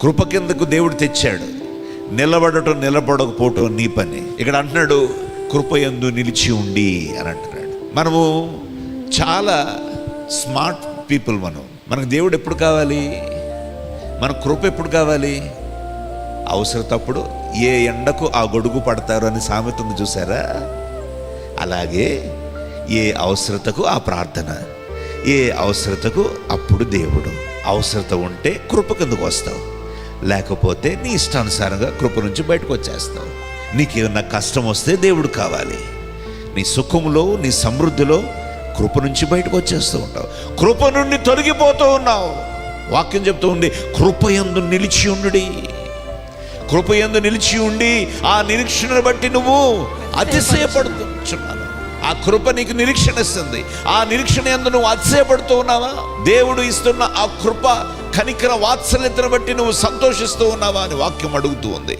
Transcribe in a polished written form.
కృప కిందకు దేవుడు తెచ్చాడు. నిలబడటం నిలబడకపోవటం నీ పని. ఇక్కడ అంటున్నాడు కృపయందు నిలిచి ఉండి అని అంటున్నాడు. మనము చాలా స్మార్ట్ పీపుల్. మనకు దేవుడు ఎప్పుడు కావాలి? మన కృప ఎప్పుడు కావాలి? అవసరతప్పుడు. ఏ ఎండకు ఆ గొడుగు పడతారు అని సామెత ఉంది చూసారా? అలాగే ఏ అవసరతకు ఆ ప్రార్థన, ఏ అవసరతకు అప్పుడు దేవుడు. అవసరత ఉంటే కృప కిందకు వస్తావు, లేకపోతే నీ ఇష్టానుసారంగా కృప నుంచి బయటకు వచ్చేస్తావు. నీకేమన్నా కష్టం వస్తే దేవుడు కావాలి. నీ సుఖంలో, నీ సమృద్ధిలో కృప నుంచి బయటకు వచ్చేస్తూ ఉంటావు. కృప నుండి తొలగిపోతూ ఉన్నావు. వాక్యం చెప్తూ ఉంది కృపయందు నిలిచి ఉండుడి. కృపయందు నిలిచి ఉండి ఆ నిరీక్షణను బట్టి నువ్వు అతిశయపడుతున్నావు. ఆ కృప నీకు నిరీక్షణ ఇస్తుంది. ఆ నిరీక్షణ యందు నువ్వు అతిశయపడుతూ ఉన్నావా? దేవుడు ఇస్తున్న ఆ కృప కనికర వాత్సల్యతను బట్టి నువ్వు సంతోషిస్తూ ఉన్నావా అని వాక్యం అడుగుతూ ఉంది.